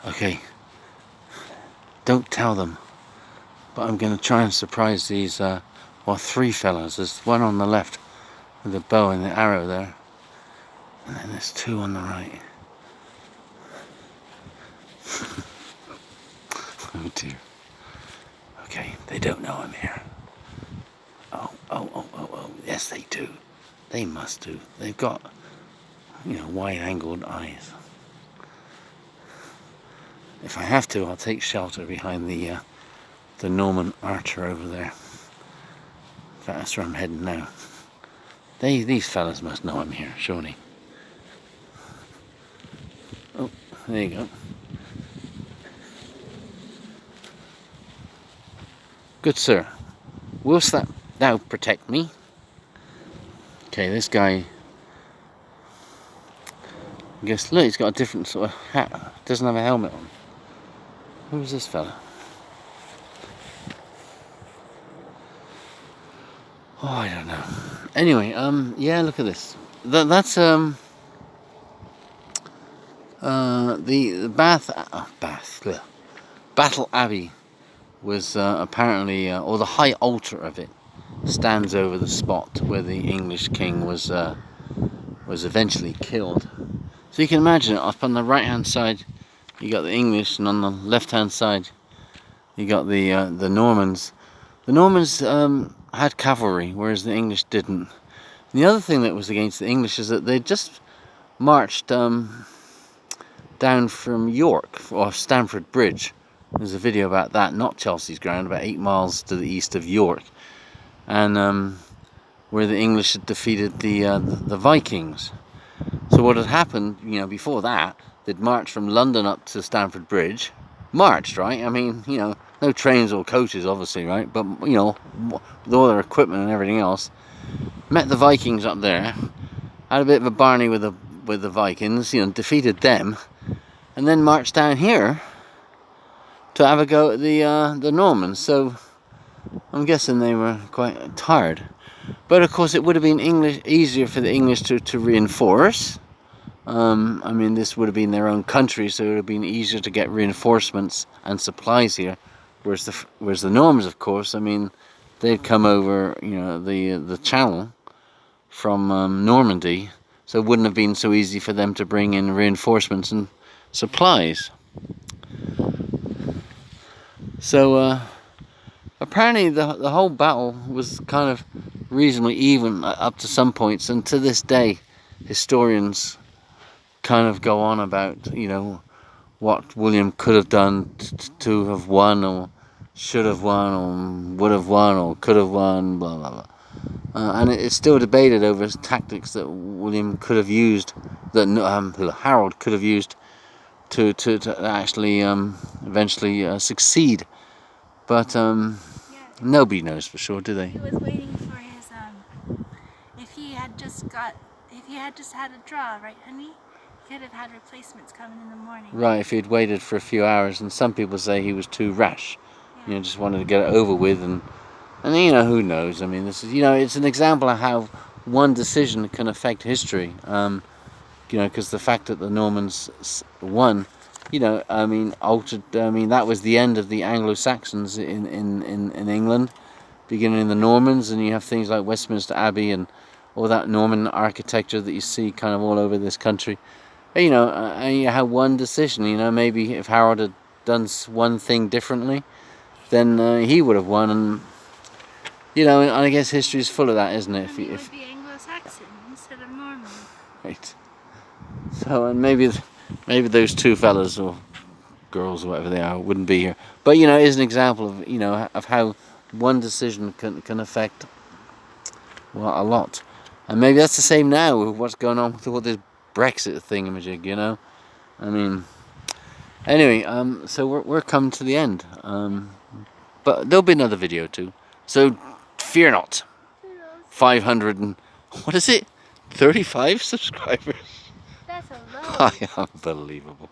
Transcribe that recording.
Okay, don't tell them, but I'm going to try and surprise these, well, three fellas. There's one on the left with the bow and the arrow there, and then there's two on the right. Oh dear. Okay, they don't know I'm here. Oh, yes they do. They must do. They've got, wide-angled eyes. If I have to, I'll take shelter behind the Norman archer over there. In fact, that's where I'm heading now. These fellas must know I'm here, surely. Oh, there you go. Good sir, whilst thou protect me. Okay, this guy, I guess, look, he's got a different sort of hat. Doesn't have a helmet on. Who's this fella? Oh, I don't know. Anyway, yeah, look at this. That's the Battle Abbey was apparently, or the high altar of it stands over the spot where the English king was eventually killed. So you can imagine it. Up on the right hand side you got the English, and on the left hand side you got the Normans. The Normans had cavalry, whereas the English didn't. And the other thing that was against the English is that they just marched down from York, or Stamford Bridge. There's a video about that, not Chelsea's ground, about 8 miles to the east of York, and where the English had defeated the Vikings. So what had happened, before that, they'd marched from London up to Stamford Bridge. Marched, right? I mean, no trains or coaches, obviously, right? But, with all their equipment and everything else, met the Vikings up there, had a bit of a barney with the Vikings, defeated them, and then marched down here to have a go at the Normans. So I'm guessing they were quite tired. But of course, it would have been easier for the English to reinforce. I mean, this would have been their own country, so it would have been easier to get reinforcements and supplies here. Whereas the Normans, of course, I mean, they'd come over, the channel from Normandy, so it wouldn't have been so easy for them to bring in reinforcements and supplies. So apparently the whole battle was kind of reasonably even up to some points, and to this day historians kind of go on about what William could have done to have won, or should have won, or would have won, or could have won, blah blah blah. And it's still debated over tactics that William could have used, that Harold could have used to actually eventually succeed. But nobody knows for sure, do they? He was waiting for his if he had just had a draw, right, honey? He could have had replacements coming in the morning. Right, if he'd waited for a few hours. And some people say he was too rash. Yeah. Just wanted to get it over with, and who knows? I mean, this is it's an example of how one decision can affect history. Because the fact that the Normans won, altered. That was the end of the Anglo-Saxons in England, beginning in the Normans, and you have things like Westminster Abbey and all that Norman architecture that you see kind of all over this country. And you had one decision. Maybe if Harold had done one thing differently, then he would have won. And and I guess history is full of that, isn't it? He would be Anglo-Saxon instead of Norman. Right. So, and maybe those two fellas or girls or whatever they are wouldn't be here. But it is an example of of how one decision can affect a lot. And maybe that's the same now with what's going on with all this Brexit thingamajig. I mean, anyway, so we're coming to the end. But there'll be another video too. So fear not. 500 and what is it? 35 subscribers. That's a lot. Unbelievable.